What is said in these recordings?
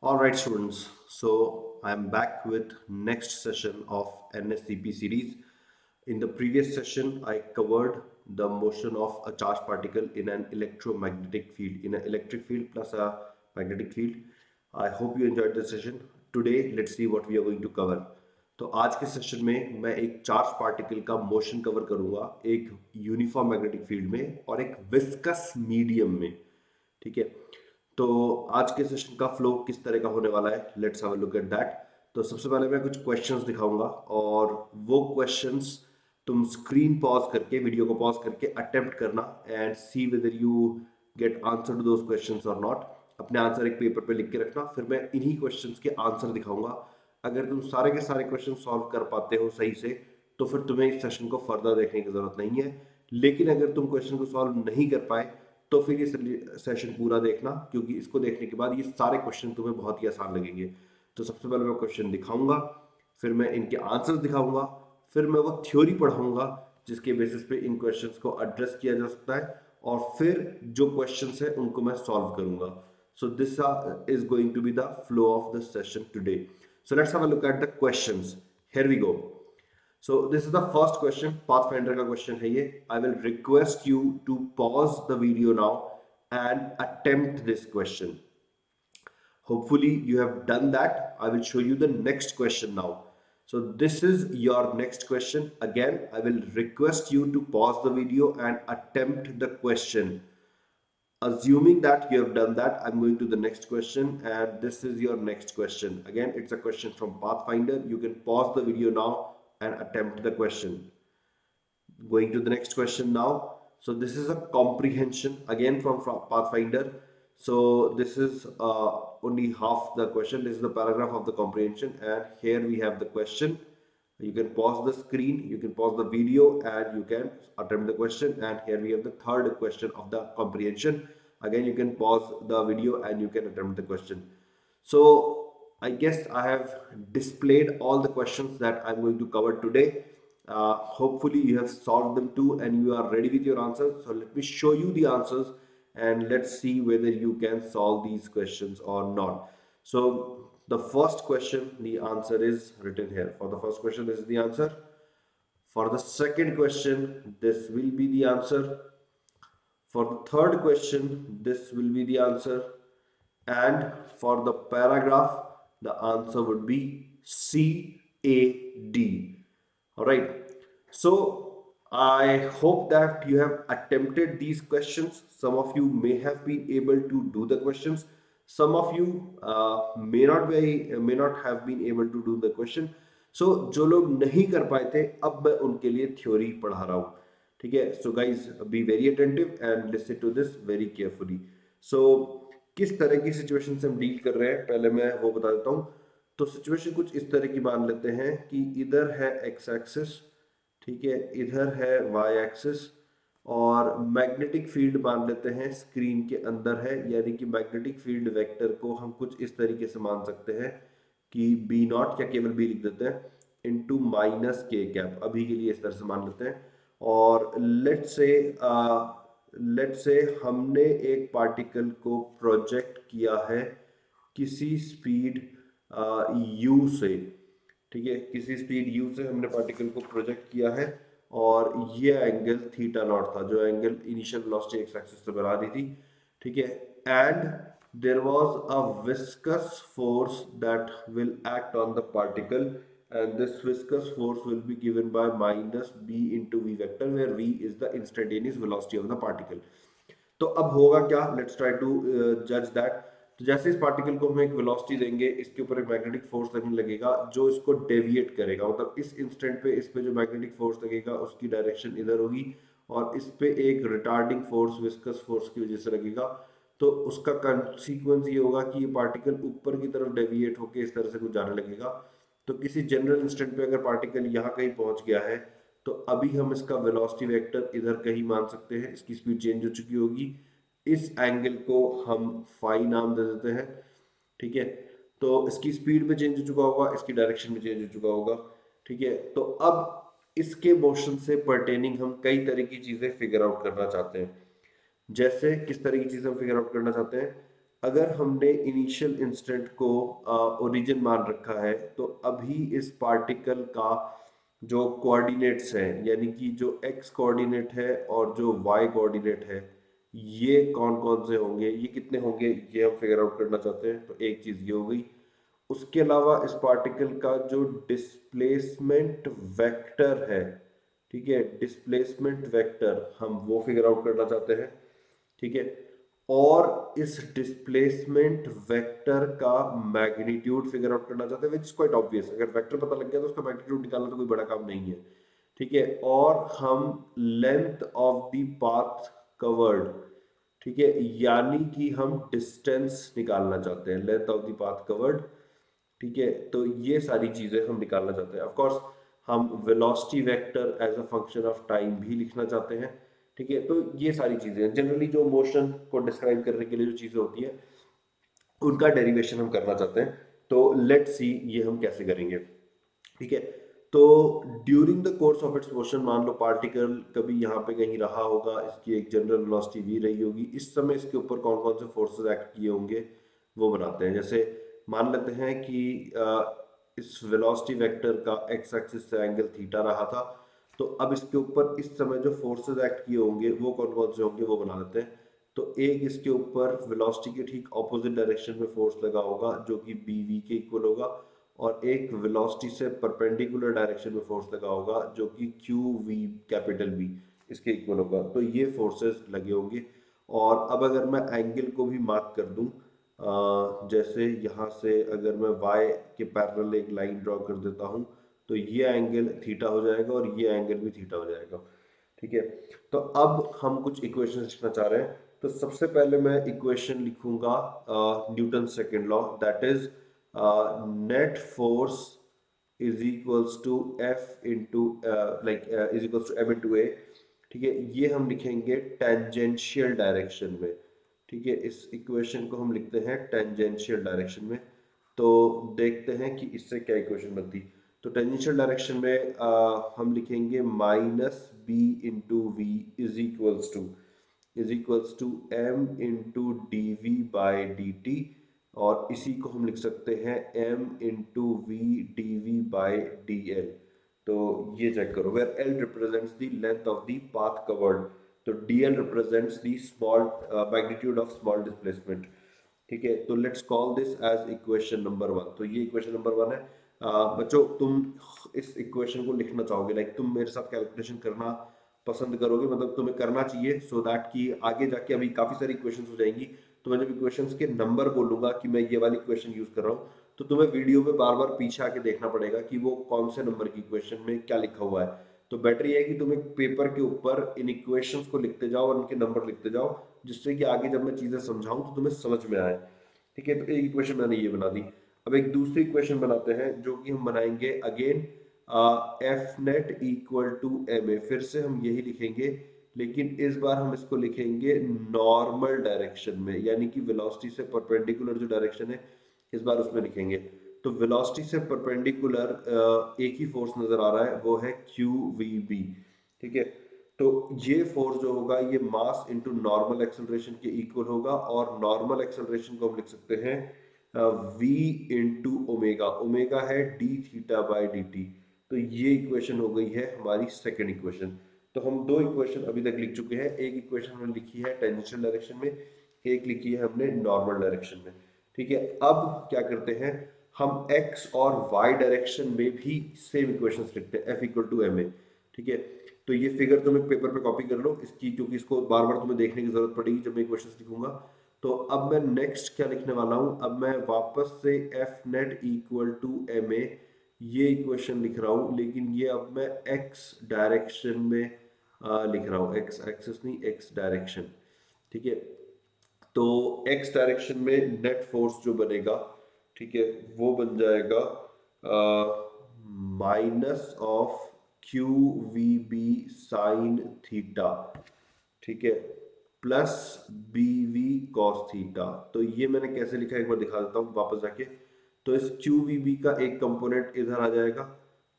All right, students. So I'm back with next session of NSCP series. In the previous session, I covered the motion of a charged particle in an electromagnetic field, in an electric field plus a magnetic field. I hope you enjoyed the session. Today, let's see what we are going to cover. तो आज के session में मैं एक charge particle का motion cover करूंगा एक uniform magnetic field में और एक विस्कस मीडियम में। ठीक है। तो आज के सेशन का फ्लो किस तरह का होने वाला है, let's have a look at that. तो सबसे पहले मैं कुछ क्वेश्चंस दिखाऊंगा और वो क्वेश्चंस तुम स्क्रीन पॉज करके, वीडियो को पॉज करके अटेम्प्ट करना and see whether you get answer to those questions और नॉट। अपने आंसर एक पेपर पे लिख के रखना, फिर मैं इन्हीं क्वेश्चंस के आंसर दिखाऊंगा। अगर तुम सारे के सारे क्वेश्चन सॉल्व कर पाते हो सही से तो फिर तुम्हें इस सेशन को फर्दर देखने की जरूरत नहीं है। लेकिन अगर तुम क्वेश्चन को सॉल्व नहीं कर पाए तो फिर ये सेशन पूरा देखना, क्योंकि इसको देखने के बाद ये सारे क्वेश्चन तुम्हें बहुत ही आसान लगेंगे। तो सबसे पहले मैं क्वेश्चन दिखाऊंगा, फिर मैं इनके आंसर्स दिखाऊंगा, फिर मैं वो थ्योरी पढ़ाऊंगा जिसके बेसिस पे इन क्वेश्चंस को एड्रेस किया जा सकता है, और फिर जो क्वेश्चंस है उनको मैं सॉल्व करूंगा। So this is going to be the flow of the session today. So let's have a look at the questions. Here we go. So this is the first question, Pathfinder का question है ये। I will request you to pause the video now and attempt this question. Hopefully you have done that. I will show you the next question now. So this is your next question. Again, I will request you to pause the video and attempt the question. Assuming that you have done that, I'm going to the next question, and this is your next question. Again, it's a question from Pathfinder. You can pause the video now and attempt the question. Going to the next question now. So this is a comprehension again from Pathfinder. So this is only half the question. This is the paragraph of the comprehension, and here we have the question. You can pause the screen, you can pause the video, and you can attempt the question. And here we have the third question of the comprehension. Again, you can pause the video and you can attempt the question. So I guess I have displayed all the questions that I'm going to cover today. Hopefully you have solved them too and you are ready with your answers. So let me show you the answers and let's see whether you can solve these questions or not. So the first question, the answer is written here. For the first question, this is the answer. For the second question, this will be the answer. For the third question, this will be the answer. And for the paragraph, the answer would be C, A, D. All right. So I hope that you have attempted these questions. Some of you may have been able to do the questions. Some of you may not have been able to do the question. So जो लोग नहीं कर पाए थे, अब मैं उनके लिए थ्योरी पढ़ा रहा हूँ। ठीक है। So guys be very attentive and listen to this very carefully. So किस तरह की सिचुएशन से हम डील कर रहे हैं पहले मैं वो बता देता हूँ। तो सिचुएशन कुछ इस तरह की मान लेते हैं कि इधर है एक्स एक्सिस, ठीक है, इधर है वाई एक्सिस, और मैग्नेटिक फील्ड मान लेते हैं स्क्रीन के अंदर है, यानी कि मैग्नेटिक फील्ड वेक्टर को हम कुछ इस तरीके से मान सकते हैं कि बी नॉट, या केवल बी लिख देते हैं, इंटू माइनस के कैप। अभी के लिए इस तरह से मान लेते हैं। और लेट्स से हमने एक पार्टिकल को प्रोजेक्ट किया है किसी स्पीड यू से। ठीक है, किसी स्पीड यू से हमने पार्टिकल को प्रोजेक्ट किया है, और ये एंगल थीटा नॉट था, जो angle initial velocity X axis से बना रही थी। ठीक है। And there was a viscous force that will act on the particle, and this viscous force will be given by minus b into v vector, where v is the instantaneous velocity of the particle. तो अब होगा क्या, let's try to जज that. तो जैसे इस particle को हम एक वेलोसिटी देंगे, इसके ऊपर एक मैग्नेटिक फोर्स लगने लगेगा जो इसको डेविएट करेगा, मतलब इस इंस्टेंट पे इस पे जो मैग्नेटिक फोर्स लगेगा उसकी डायरेक्शन इधर होगी, और इस पे एक रिटार्डिंग फोर्स विस्कस फोर्स की वजह से लगेगा। तो उसका कंसीक्वेंस ये होगा कि ये पार्टिकल ऊपर की तरफ डेविएट होकर इस तरह से कुछ जाने लगेगा। तो किसी जनरल इंस्टेंट पे अगर पार्टिकल यहाँ कहीं पहुंच गया है तो अभी हम इसका वेलोसिटी वेक्टर इधर कहीं मान सकते हैं, इसकी स्पीड चेंज हो चुकी होगी। इस एंगल को हम फाई नाम दे देते हैं। ठीक है। तो इसकी स्पीड में चेंज हो चुका होगा, इसकी डायरेक्शन में चेंज हो चुका होगा। ठीक है। तो अब इसके मोशन से पर्टेनिंग हम कई तरह की चीजें फिगर आउट करना चाहते हैं। जैसे किस तरह की चीजें हम फिगर आउट करना चाहते हैं, अगर हमने इनिशियल इंस्टेंट को ओरिजिन मान रखा है, तो अभी इस पार्टिकल का जो कोऑर्डिनेट्स हैं, यानी कि जो एक्स कोऑर्डिनेट है और जो वाई कोऑर्डिनेट है, ये कौन कौन से होंगे, ये कितने होंगे, ये हम फिगर आउट करना चाहते हैं। तो एक चीज ये हो गई। उसके अलावा इस पार्टिकल का जो डिस्प्लेसमेंट वेक्टर है, ठीक है, डिस्प्लेसमेंट वेक्टर हम वो फिगर आउट करना चाहते हैं, ठीक है। और इस डिस्प्लेसमेंट वेक्टर का मैग्नीट्यूड फिगर आउट करना चाहते हैं, विच इज क्वाइट ऑब्वियस। अगर वेक्टर पता लग गया तो उसका मैग्नीट्यूड निकालना तो कोई बड़ा काम नहीं है, ठीक है। और हम length of the path covered, ठीक है, यानी कि हम डिस्टेंस निकालना चाहते हैं, length of the path covered, ठीक है। तो ये सारी चीजें हम निकालना चाहते हैं। ऑफ कोर्स हम velocity vector as a function of time भी लिखना चाहते हैं, ठीक है। तो ये सारी चीजें जनरली जो मोशन को डिस्क्राइब करने के लिए जो चीजें होती है, उनका डेरिवेशन हम करना चाहते हैं। तो लेट्स सी ये हम कैसे करेंगे, ठीक है। तो during the course of its motion, मान लो पार्टिकल कभी यहाँ पे कहीं रहा होगा, इसकी एक जनरल वेलोसिटी वी रही होगी, इस समय इसके ऊपर कौन कौन से फोर्सेस एक्ट किए होंगे वो बनाते हैं। जैसे मान लेते हैं कि इस वेलोसिटी वेक्टर का एक्स एक्सिस से एंगल थीटा रहा था, तो अब इसके ऊपर इस समय जो फोर्सेस एक्ट किए होंगे वो कौन कौन से होंगे वो बना लेते हैं। तो एक इसके ऊपर वेलोसिटी के ठीक ऑपोजिट डायरेक्शन में फोर्स लगा होगा जो कि बी वी के इक्वल होगा, और एक वेलोसिटी से परपेंडिकुलर डायरेक्शन में फोर्स लगा होगा जो कि क्यू वी कैपिटल बी इसके इक्वल होगा। तो ये फोर्सेस लगे होंगे। और अब अगर मैं एंगल को भी मार्क कर दूं, जैसे यहाँ से अगर मैं y के पैरेलल एक लाइन ड्रॉ कर देता हूँ, तो ये एंगल थीटा हो जाएगा और ये एंगल भी थीटा हो जाएगा, ठीक है। तो अब हम कुछ इक्वेशन लिखना चाह रहे हैं। तो सबसे पहले मैं इक्वेशन लिखूंगा Newton second law, that is net force is equals to F into is equals to M into a, ठीक है। ये हम लिखेंगे टेंजेंशियल डायरेक्शन में, ठीक है। इस इक्वेशन को हम लिखते हैं टेंजेंशियल डायरेक्शन में। तो देखते हैं कि इससे क्या इक्वेशन बनती। तो टेंजेंशियल डायरेक्शन में हम लिखेंगे minus B into V is equals to M into D we by D T, और इसी को हम लिख सकते हैं m into V D we by D L. तो ये चेक करो, where l represents the length of the path covered, तो dl represents the small magnitude of small displacement, ठीक है। तो let's call this as equation number one. तो ये equation number one है। बच्चों तुम इस इक्वेशन को लिखना चाहोगे, लाइक तुम मेरे साथ कैलकुलेशन करना पसंद करोगे, मतलब तुम्हें करना चाहिए, सो दैट कि आगे जाके अभी काफी सारी इक्वेशंस हो जाएंगी। तो मैं जब इक्वेशंस के नंबर बोलूंगा कि मैं ये वाली इक्वेशन यूज कर रहा हूँ, तो तुम्हें वीडियो में बार बार पीछे आके देखना पड़ेगा कि वो कौन से नंबर की इक्वेशन में क्या लिखा हुआ है। तो बेटर ये है कि तुम एक पेपर के ऊपर इन इक्वेशंस को लिखते जाओ और उनके नंबर लिखते जाओ, जिससे कि आगे जब मैं चीजें समझाऊं तो तुम्हें समझ में आए, ठीक है। तो एक इक्वेशन मैंने ये बना दी। अब एक दूसरी इक्वेशन बनाते हैं जो कि हम बनाएंगे again F net equal to M A, फिर से हम यही लिखेंगे, लेकिन इस बार हम इसको लिखेंगे नॉर्मल डायरेक्शन में, यानी कि वेलोसिटी से परपेंडिकुलर जो डायरेक्शन है इस बार उसमें लिखेंगे। तो वेलोसिटी से परपेंडिकुलर एक ही फोर्स नजर आ रहा है, वो है क्यू वी बी, ठीक है। तो ये फोर्स जो होगा ये मास इनटू नॉर्मल एक्सेलरेशन के इक्वल होगा, और नॉर्मल एक्सेलरेशन को हम लिख सकते हैं v इंटू ओमेगा, ओमेगा है D theta by D t. तो ये इक्वेशन हो गई है हमारी सेकेंड इक्वेशन। तो हम दो इक्वेशन अभी तक लिख चुके हैं, एक इक्वेशन हमने लिखी है टेंजेंशियल डायरेक्शन में, एक लिखी है हमने नॉर्मल डायरेक्शन में, ठीक है। अब क्या करते हैं, हम x और y डायरेक्शन में भी सेम इक्वेशंस लिखते हैं, f equal to M A, ठीक है। तो ये फिगर तुम एक पेपर पे कॉपी कर लो इसकी, क्योंकि इसको बार बार तुम्हें देखने की जरूरत पड़ेगी जब मैं इक्वेशंस लिखूंगा। तो अब मैं नेक्स्ट क्या लिखने वाला हूं, अब मैं वापस से F net equal to M A ये इक्वेशन लिख रहा हूं, लेकिन ये अब मैं x डायरेक्शन में लिख रहा हूँ, x एक्सिस नहीं x डायरेक्शन, ठीक है। तो x डायरेक्शन में नेट फोर्स जो बनेगा, ठीक है, वो बन जाएगा minus of Q we B sine theta, ठीक है, plus B V cos theta. तो ये मैंने कैसे लिखा है एक बार दिखा देता हूँ वापस जाके। तो इस क्यू वी बी का एक कंपोनेंट इधर आ जाएगा,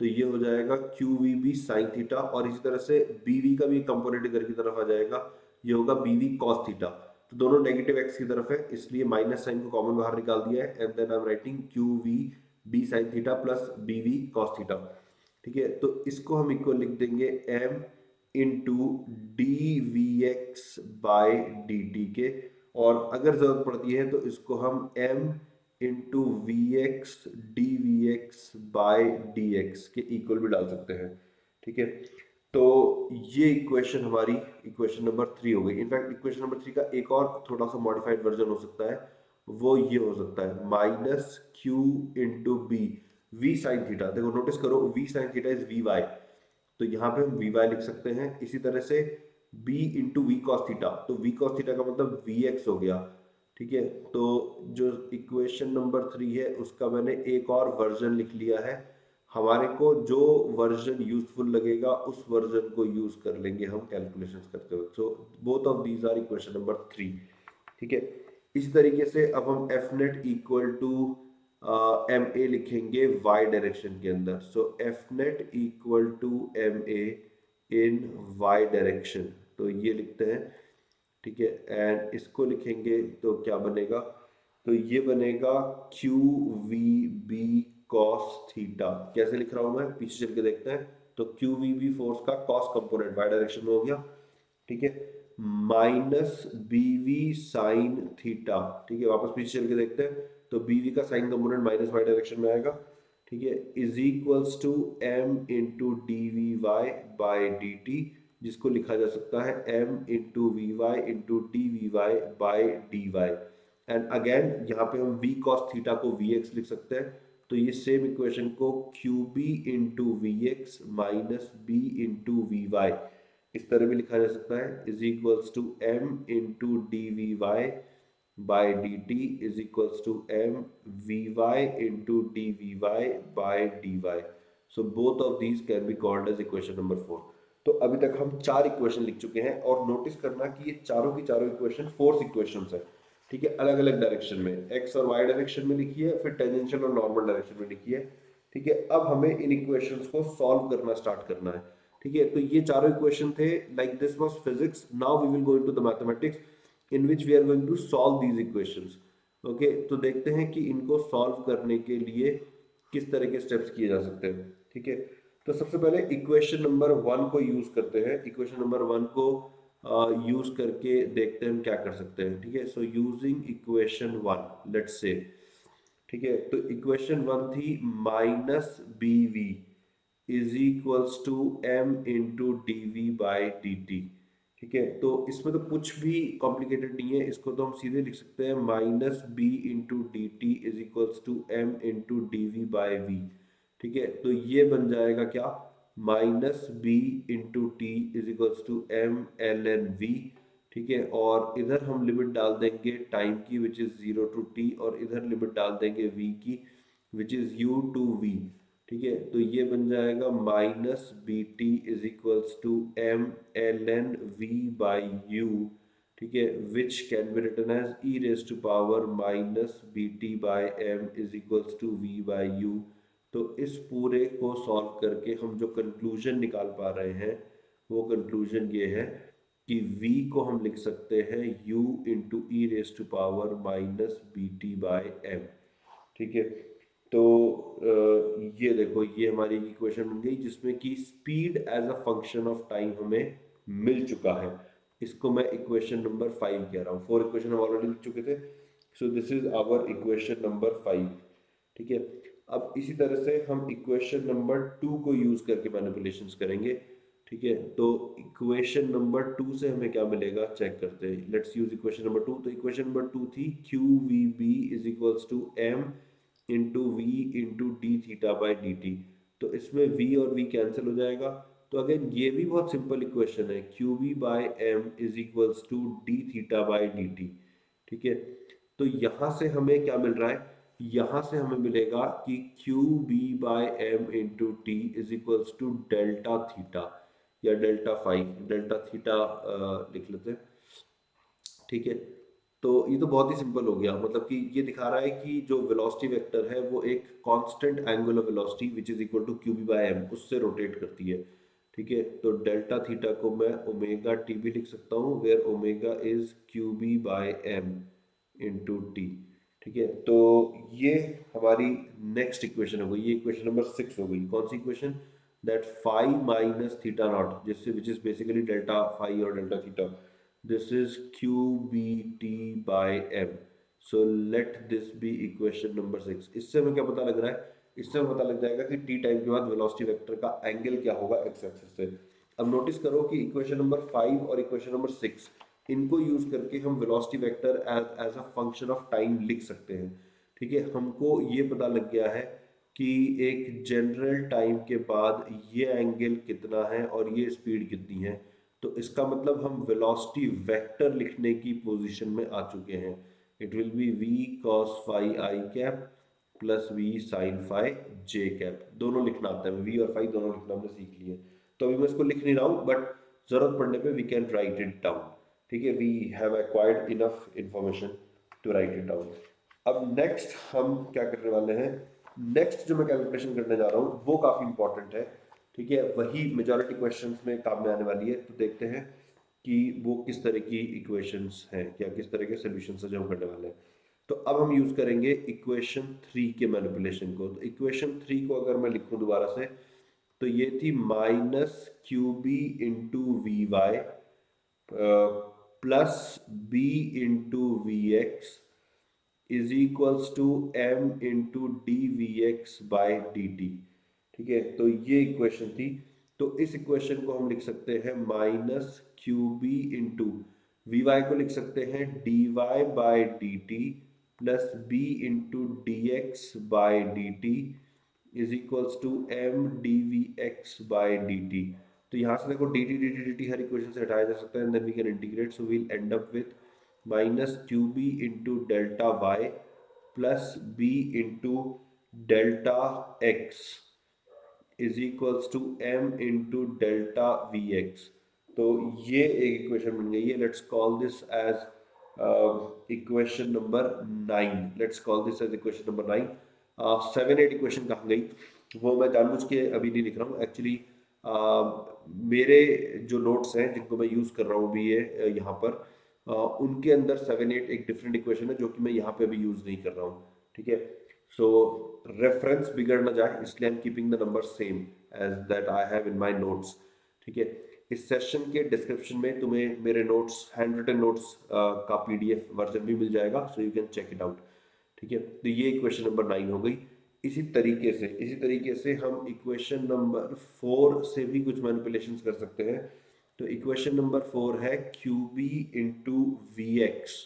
तो ये हो जाएगा Q we B sine theta, और इसी तरह से बी वी का भी एक कंपोनेंट इधर की तरफ आ जाएगा, ये होगा बी वी कॉस थीटा। तो दोनों नेगेटिव एक्स की तरफ है, इसलिए माइनस साइन को कॉमन बाहर निकाल दिया है, and then I am writing Q we B sine theta plus B V cos theta. ठीक है, तो इसको हम इक्वल लिख देंगे M into D we x by D T के, और अगर जरूरत पड़ती है तो इसको हम M into we X D we x by D X के इक्वल भी डाल सकते हैं। ठीक है, तो ये इक्वेशन हमारी इक्वेशन नंबर 3 हो गई। इनफैक्ट इक्वेशन नंबर 3 का एक और थोड़ा सा मॉडिफाइड वर्जन हो सकता है, वो ये हो सकता है minus Q into B V sine theta. देखो नोटिस करो, V sine theta is V Y, तो यहाँ पे हम वी वाई लिख सकते हैं। इसी तरह से B into V cos theta, तो वी कॉस थीटा का मतलब वी एक्स हो गया। ठीक है, तो जो इक्वेशन नंबर 3 है उसका मैंने एक और वर्जन लिख लिया है। हमारे को जो वर्जन यूजफुल लगेगा उस वर्जन को यूज कर लेंगे हम कैलकुलेशंस करते हुए। So both of these are equation number 3। ठीक है, इसी तरीके से अब हम F net equal to M a लिखेंगे वाई डायरेक्शन के अंदर। So F net equal to M a in y direction, तो ये लिखते हैं। ठीक है, एंड इसको लिखेंगे तो क्या बनेगा, तो ये बनेगा Q we B cos theta. कैसे लिख रहा हूं मैं, पीछे चल के देखते हैं। तो क्यू वी बी फोर्स का कॉस कंपोनेंट वाई डायरेक्शन में हो गया। ठीक है, minus B V sine theta. ठीक है, वापस पीछे चल के देखते हैं, तो बी वी का sine component minus Y direction में आएगा। ठीक है, is equals to M into D we Y by D T, जिसको लिखा जा सकता है M into we Y into D we Y by d Y. And again यहाँ पे हम v cos थीटा को vx लिख सकते हैं, तो ये सेम इक्वेशन को q B into we x minus B into we y इस तरह भी लिखा जा सकता है, is equals to M into D we Y by D t is equals to m v Y into D we Y by d y. So both of these can be called as equation number 4। तो अभी तक हम 4 equation लिख चुके हैं, और notice करना कि ये चारों की चारों इक्वेशन फोर्स इक्वेशंस है। ठीक है, अलग अलग डायरेक्शन में, एक्स और वाई डायरेक्शन में लिखी है, फिर टेंजेंशियल और नॉर्मल डायरेक्शन में लिखी है। ठीक है, अब हमें इन इक्वेशंस को सॉल्व करना स्टार्ट करना है। ठीक है, तो ये चारों इक्वेशन थे, like this was physics, now we will go into the mathematics in which we are going to solve these equations. Okay, तो देखते हैं कि इनको सॉल्व करने के लिए किस तरह के स्टेप्स किए जा सकते हैं। ठीक है, तो सबसे पहले इक्वेशन नंबर 1 को यूज करते हैं। इक्वेशन नंबर 1 को यूज करके देखते हैं हम क्या कर सकते हैं। ठीक है, so using equation 1 let's say, ठीक है, तो इक्वेशन 1 थी minus B v is equals to M into D we by D t. ठीक है, तो इसमें तो कुछ भी कॉम्प्लिकेटेड नहीं है, इसको तो हम सीधे लिख सकते हैं minus B into d t is equals to M into D we by v. ठीक है, तो ये बन जाएगा क्या, minus B into t is equals to m l n v. ठीक है, और इधर हम लिमिट डाल देंगे टाइम की विच इज 0 टू टी, और इधर लिमिट डाल देंगे v की which is u to v। ठीक है, तो ये बन जाएगा minus b t is equals to m l n v by u. ठीक है, which can be written as e raise to power minus b t by m is equals to v by u. तो इस पूरे को solve करके हम जो conclusion निकाल पा रहे हैं वो कंक्लूजन ये है कि v को हम लिख सकते हैं u into E raise to power minus b t by m. ठीक है, तो ये देखो, ये हमारी इक्वेशन बन गई जिसमें कि speed as a function of time हमें मिल चुका है। इसको मैं इक्वेशन नंबर 5 कह रहा हूँ। 4 इक्वेशन हम ऑलरेडी लिख चुके थे, so this is our equation number 5। ठीक है, अब इसी तरह से हम इक्वेशन नंबर 2 को यूज करके मैनिपुलेशंस करेंगे। ठीक है, तो इक्वेशन नंबर 2 से हमें क्या मिलेगा चेक करते हैं। Let's use equation number 2। तो इक्वेशन नंबर 2 थी q we b is equals to M into v into d theta by D t. तो इसमें v और v कैंसिल हो जाएगा। तो अगेन ये भी बहुत सिंपल इक्वेशन है, Q b by m is equals to d theta by D t. ठीक है, तो यहाँ से हमें क्या मिल रहा है, यहाँ से हमें मिलेगा कि q b by m into t is equals to delta theta या डेल्टा फाइव, डेल्टा थीटा लिख लेते हैं। ठीक है, तो ये तो बहुत ही सिंपल हो गया, मतलब कि ये दिखा रहा है कि जो वेलोसिटी वेक्टर है वो एक constant angular velocity which is equal to q b by m उससे रोटेट करती है। ठीक है, तो डेल्टा थीटा को मैं ओमेगा टी भी लिख सकता हूँ, where omega is q B by M into t. ठीक है, तो ये हमारी नेक्स्ट इक्वेशन हो गई, ये इक्वेशन नंबर 6 हो गई। कौन सी equation? That phi minus theta not, जिससे which is basically delta phi और delta theta, this is q B t by m. So let this be equation number 6। इससे हमें क्या पता लग रहा है? इससे हमें पता लग जाएगा कि टी टाइम के बाद वेलोसिटी वेक्टर का एंगल क्या होगा एक्स एक्सिस से। अब नोटिस करो कि इक्वेशन नंबर 5 और इक्वेशन नंबर 6, इनको यूज करके हम velocity vector as a function of time लिख सकते हैं। ठीक है, हमको ये पता लग गया है कि एक जनरल टाइम के बाद ये एंगल कितना है और ये स्पीड कितनी है। तो इसका मतलब हम वेलोसिटी वेक्टर लिखने की पोजीशन में आ चुके हैं। It will be v cos phi I cap plus v sin phi j cap. दोनों लिखना आता है, v और phi दोनों लिखना हमने सीख लिए। तो अभी मैं इसको लिख नहीं रहा हूँ, बट जरूरत पड़ने पे we can write it down. ठीक है, we have acquired enough information to write it down. अब नेक्स्ट हम क्या करने वाले हैं? नेक्स्ट जो मैं कैलकुलेशन करने जा रहा हूँ वो काफी इंपॉर्टेंट है। ठीक है, वही मेजॉरिटी क्वेश्चंस में काम में आने वाली है। तो देखते हैं कि वो किस तरह की इक्वेशंस हैं, या किस तरह के सोल्यूशन है जो हम करने वाले हैं। तो अब हम यूज करेंगे इक्वेशन 3 के मैनिपुलेशन को। तो इक्वेशन 3 को अगर मैं लिखूं दोबारा से, तो ये थी minus q B into we y plus B into we x is equals to M into D we x by D t. ठीक है, तो ये इक्वेशन थी। तो इस इक्वेशन को हम लिख सकते हैं minus q B into we y को लिख सकते हैं d y by D t plus B into d x by D t is equals to m d we x by D t. तो यहाँ से देखो d t d t d t हर equation से हटाया जा सकता है, and then we can integrate. So we'll end up with minus q B into delta Y plus B into delta x is equals to M into delta we x. तो ये एक equation बन गई है। Let's call this as equation number 9। Let's call this as equation number 9। 7 8 equation कहाँ गई वो मैं जानबूझ के अभी नहीं लिख रहा हूँ एक्चुअली। मेरे जो नोट्स हैं जिनको मैं यूज़ कर रहा हूँ अभी ये यहाँ पर, उनके अंदर 7 8 एक डिफरेंट इक्वेशन है जो कि मैं यहाँ पे अभी यूज़ नहीं कर रहा हूँ। ठीक है, सो रेफरेंस बिगड़ ना जाए इसलिए I am keeping the number same as that I have in my notes. ठीक है, इस सेशन के डिस्क्रिप्शन में तुम्हें मेरे नोट्स, हैंड रिटन नोट्स का पीडीएफ वर्जन भी मिल जाएगा, so you can check it out. ठीक है, तो ये इक्वेशन नंबर 9 हो गई। इसी तरीके से हम इक्वेशन नंबर 4 से भी कुछ मैनिपुलेशन कर सकते हैं। तो इक्वेशन नंबर 4 है Q B into we x,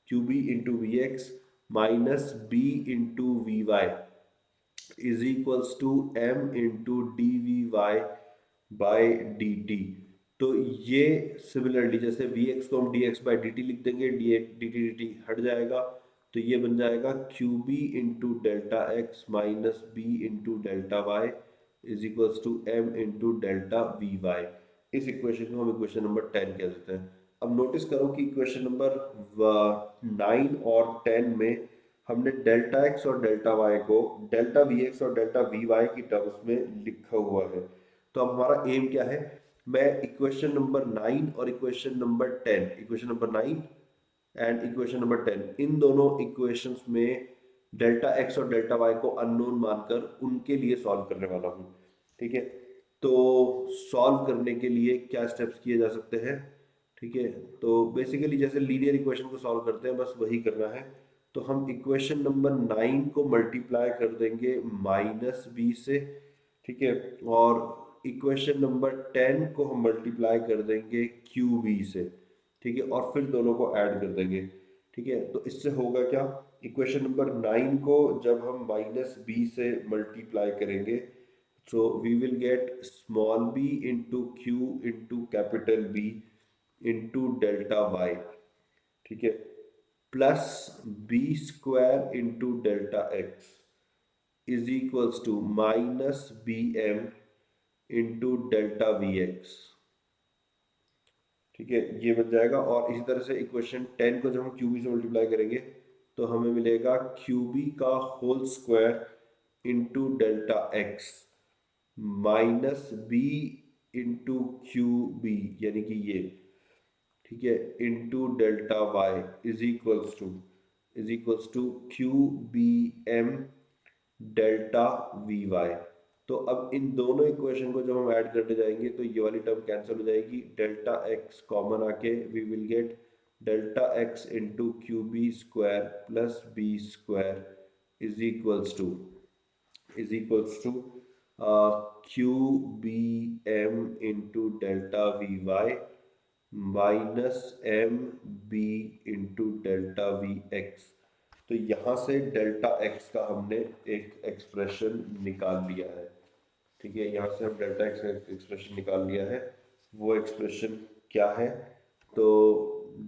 q B into we x minus B into we y is equals to M into D we Y by D t. तो ये सिमिलरली जैसे वी एक्स को हम d x by D t लिख देंगे, D t d T हट जाएगा, तो ये बन जाएगा Q B into delta x minus B into delta Y is equals to M into delta we y. इस इक्वेशन को हम इक्वेशन नंबर 10 कह देते हैं। अब नोटिस करो कि इक्वेशन नंबर 9 और 10 में हमने डेल्टा एक्स और डेल्टा वाई को डेल्टा वी एक्स और डेल्टा वी वाई की टर्म्स में लिखा हुआ है। तो अब हमारा एम क्या है? मैं इक्वेशन नंबर 9 और equation number 10, equation number 9 and equation number 10, इन दोनों इक्वेशंस में डेल्टा एक्स और डेल्टा वाई को अननोन मानकर उनके लिए सॉल्व करने वाला हूँ। ठीक है, तो सॉल्व करने के लिए क्या स्टेप्स किए जा सकते हैं? ठीक है, तो बेसिकली जैसे लीनियर इक्वेशन को सॉल्व करते हैं बस वही करना है। तो हम इक्वेशन नंबर 9 को मल्टीप्लाई कर देंगे माइनस बी से। ठीक है, और इक्वेशन नंबर 10 को हम मल्टीप्लाई कर देंगे क्यू बी से। ठीक है, और फिर दोनों को ऐड कर देंगे। ठीक है, तो इससे होगा क्या? इक्वेशन नंबर 9 को जब हम माइनस बी से मल्टीप्लाई करेंगे, so we will get small b into q into capital b into delta y. ठीक है, plus B square into delta x is equals to minus b m into delta we x. ठीक है, ये बन जाएगा। और इसी तरह से इक्वेशन 10 को जब हम क्यूबी से मल्टीप्लाई करेंगे तो हमें मिलेगा क्यूबी का whole square into delta x minus B into q b यानी कि ये, ठीक है, into delta Y is equals to q b m delta we Y. तो अब इन दोनों इक्वेशन को जब हम ऐड करने जाएंगे तो ये वाली टर्म कैंसिल हो जाएगी, डेल्टा एक्स कॉमन आके we will get delta x into q B square plus B square is equals to q b m into delta we Y minus m b into delta we x. तो यहाँ से delta x का हमने एक expression निकाल लिया है, ठीक है, यहाँ से हम डेल्टा एक्स का एक्सप्रेशन निकाल लिया है। वो एक्सप्रेशन क्या है? तो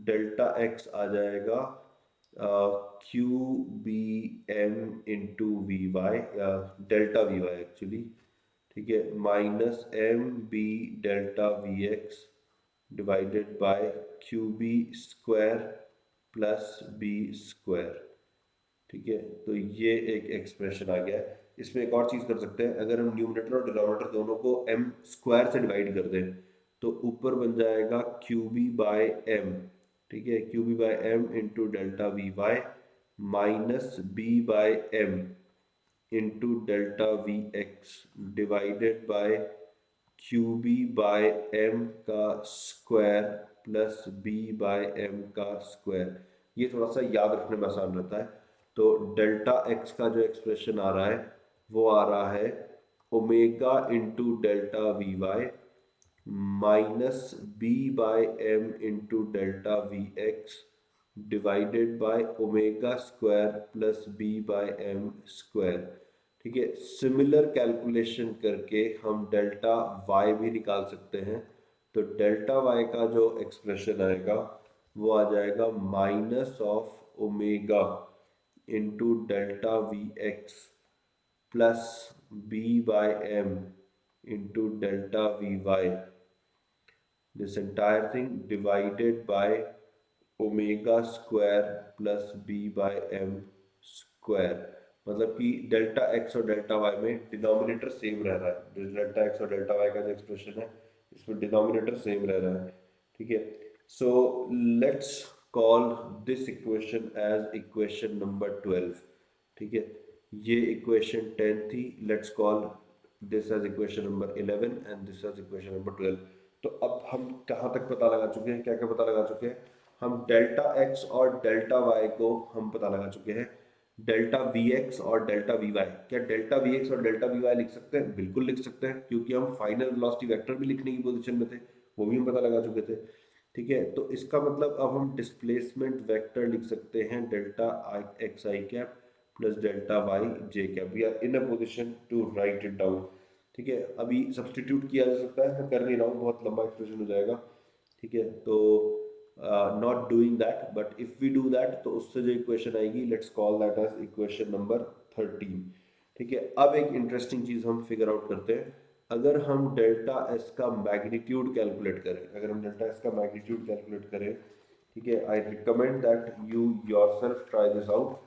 डेल्टा एक्स आ जाएगा Q b m into we y, delta we y actually, ठीक है, minus m b delta we x divided by Q B square plus B square, ठीक है। तो ये एक एक्सप्रेशन आ गया है। इसमें एक और चीज़ कर सकते हैं, अगर हम न्यूमरेटर और डिनोमिनेटर दोनों को एम स्क्वायर से डिवाइड कर दें तो ऊपर बन जाएगा क्यू बी बाय एम, ठीक है, Q B by M into delta we Y minus B by M into delta we x divided by Q B by M का square plus B by M का square. ये थोड़ा सा याद रखने में आसान रहता है। तो डेल्टा एक्स का जो एक्सप्रेशन आ रहा है वो आ रहा है omega into delta we Y minus B by M into delta we x divided by omega square plus B by M square, ठीक है। सिमिलर कैलकुलेशन करके हम डेल्टा वाई भी निकाल सकते हैं। तो डेल्टा वाई का जो एक्सप्रेशन आएगा वो आ जाएगा minus of omega into delta we x plus B by M into delta we y, this entire thing divided by omega square plus B by M square. मतलब कि डेल्टा एक्स और delta y में denominator same रह रहा है, delta x और delta y का जो एक्सप्रेशन है इसमें डिनोमिनेटर सेम रह रहा है, ठीक है। So let's call this equation as equation number 12, ठीक है। ये इक्वेशन 10 थी, let's call this as equation number 11 and this as equation number 12। तो अब हम कहाँ तक पता लगा चुके हैं, क्या क्या पता लगा चुके हैं? हम डेल्टा एक्स और डेल्टा वाई को हम पता लगा चुके हैं। डेल्टा वी एक्स और डेल्टा वी वाई, क्या डेल्टा वी एक्स और डेल्टा वी वाई लिख सकते हैं? बिल्कुल लिख सकते हैं, क्योंकि हम फाइनल वेलोसिटी वेक्टर भी लिखने की पोजीशन में थे, वो भी हम पता लगा चुके थे, ठीक है। तो इसका मतलब अब हम डिस्प्लेसमेंट वेक्टर लिख सकते हैं delta x I cap plus delta y J cap. We are in a position to write it down, ठीक है। अभी सब्सटीट्यूट किया जा सकता है, मैं कर नहीं रहा हूँ, बहुत लंबा एक्सप्रेशन हो जाएगा, ठीक है। तो not doing that, but if we do that तो उससे जो इक्वेशन आएगी let's call that as equation number 13, ठीक है। अब एक इंटरेस्टिंग चीज हम फिगर आउट करते हैं। अगर हम डेल्टा एस का मैग्नीट्यूड कैलकुलेट करें, अगर हम डेल्टा एस का मैग्नीट्यूड कैलकुलेट करें, ठीक है, I recommend that you yourself try this out,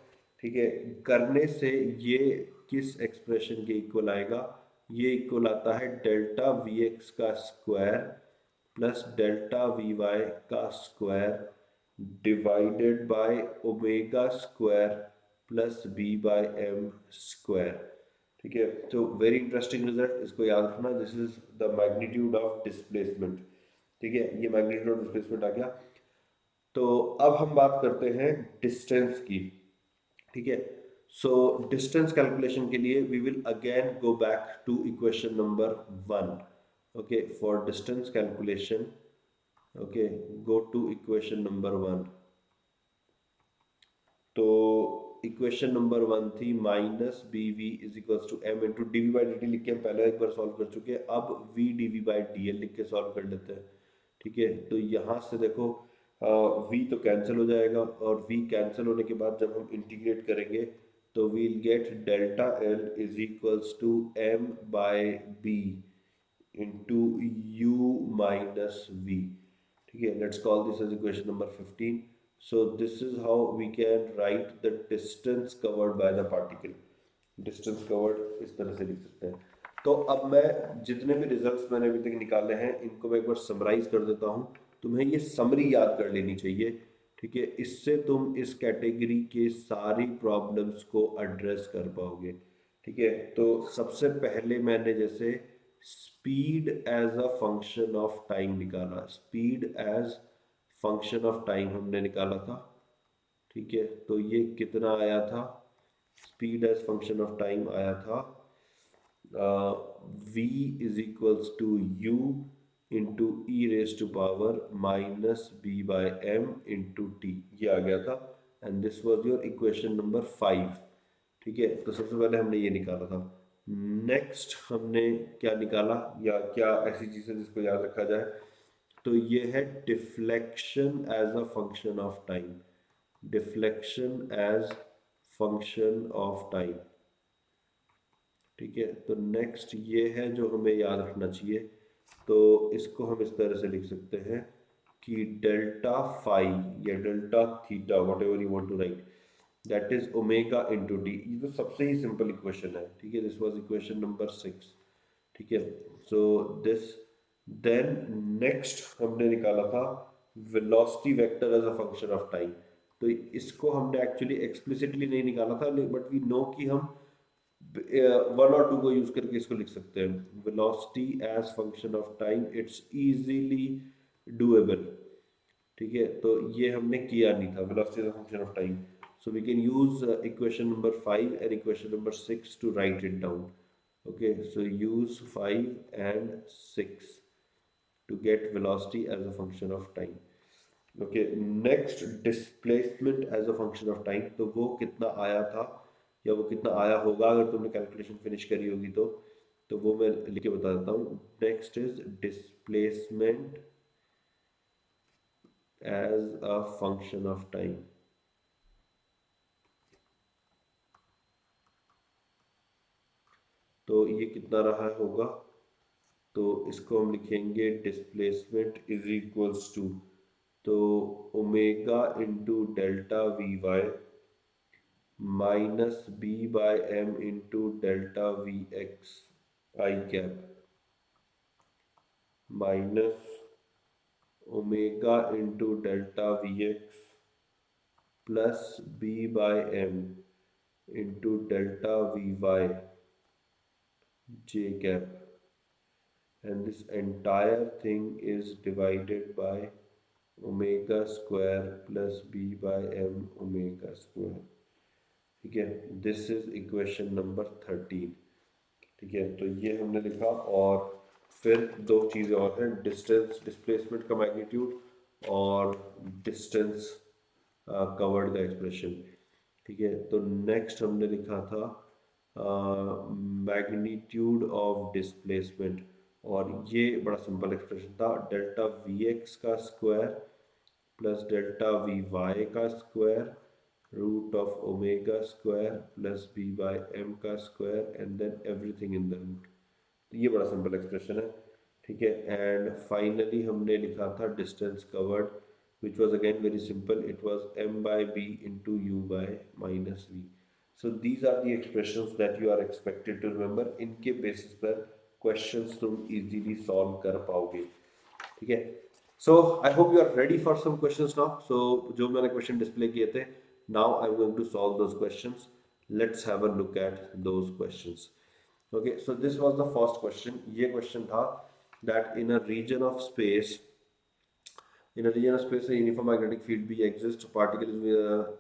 ठीक है। करने से ये किस एक्सप्रेशन के इक्वल आएगा? ये इक्वल आता है डेल्टा वी एक्स का square plus delta we y का square divided by omega square plus B by M square, ठीक है। तो वेरी इंटरेस्टिंग रिजल्ट, इसको याद रखना, this is the magnitude of displacement, ठीक है। ये मैग्नीट्यूड ऑफ डिस्प्लेसमेंट आ गया। तो अब हम बात करते हैं डिस्टेंस की, ठीक है। सो डिस्टेंस कैलकुलेशन के लिए we will again go back to equation number 1, okay, for distance calculation, okay, go to equation number 1। तो इक्वेशन नंबर 1 थी minus B v is equals to M into D we by D t लिख के हम पहले एक बार solve कर चुके हैं। अब v D we by D l लिख के सॉल्व कर लेते हैं, ठीक है। तो यहाँ से देखो v तो कैंसिल हो जाएगा, और v कैंसिल होने के बाद जब हम इंटीग्रेट करेंगे तो we'll get delta l is equals to m by B into u minus v, ठीक है। Let's call this as equation number 15। So this is how we can write the distance covered by the particle. Distance covered इस तरह से लिख सकते हैं। तो अब मैं जितने भी रिजल्ट्स मैंने अभी तक निकाले हैं इनको मैं एक बार समराइज कर देता हूँ। तुम्हें ये समरी याद कर लेनी चाहिए, ठीक है, इससे तुम इस कैटेगरी के सारी प्रॉब्लम्स को एड्रेस कर पाओगे। ठीक है, तो सबसे पहले मैंने जैसे speed as a function of time निकाला, speed as function of time हमने निकाला था। ठीक है, तो ये कितना आया था, speed as function of time आया था v is equals to u into e raised to power minus b by m into t, ये आ गया था। And this was your equation number 5। ठीक है, तो सबसे पहले हमने ये निकाला था। नेक्स्ट हमने क्या निकाला, या क्या ऐसी चीज़ है जिसको याद रखा जाए, तो ये है deflection as a function of time, deflection as function of time. ठीक है, तो नेक्स्ट ये है जो हमें याद रखना चाहिए। तो इसको हम इस तरह से लिख सकते हैं कि डेल्टा फाई या delta theta whatever you want to write, that is omega into d. ये तो सबसे ही सिंपल इक्वेशन है। ठीक है, दिस वाज इक्वेशन नंबर 6। ठीक है, सो दिस, देन नेक्स्ट हमने निकाला था velocity vector as a function of time. तो इसको हमने एक्चुअली एक्सप्लिसिटली नहीं निकाला था, बट वी नो कि हम वन और टू को यूज करके इसको लिख सकते हैं, velocity as function of time, it's easily doable. ठीक है, तो ये हमने किया नहीं था, velocity as function of time. So we can use equation number 5 and equation number 6 to write it down. Okay, so use 5 and 6 to get velocity as a function of time. Okay, next displacement as a function of time, तो वो कितना आया था या वो कितना आया होगा अगर तुमने कैलकुलेशन फिनिश करी होगी तो वो मैं लिख के बता देता हूँ। Next is displacement as a function of time. तो ये कितना रहा होगा, तो इसको हम लिखेंगे डिस्प्लेसमेंट इज इक्वल्स टू, तो omega into delta we Y minus B by M into delta we X I cap minus omega into delta we x plus B by M into delta we Y J cap, and this entire thing is divided by omega square plus b by m omega square। ठीक है, this is equation number 13। ठीक है, तो ये हमने लिखा। और फिर दो चीज़ें और हैं, डिस्टेंस डिस्प्लेसमेंट का मैग्नीट्यूड और डिस्टेंस कवर्ड का एक्सप्रेशन। ठीक है, तो नेक्स्ट हमने लिखा था मैग्नीट्यूड ऑफ डिस्प्लेसमेंट, और ये बड़ा सिंपल एक्सप्रेशन था, डेल्टा वी एक्स का square plus delta we y का square root of omega square plus B by M का square and then everything in the root. तो ये बड़ा सिंपल एक्सप्रेशन है। ठीक है, एंड फाइनली हमने लिखा था distance covered, which was again very simple, it was m by B into u by minus v. So these are the expressions that you are expected to remember, इनके basis पर questions तुम easily solve कर पाओगे। ठीक है, so I hope you are ready for some questions now. So जो मैंने question display किए थे, now I am going to solve those questions. Let's have a look at those questions. Okay, so this was the first question. ये question था that in a region of space, in a region of space uniform magnetic field भी exist particle.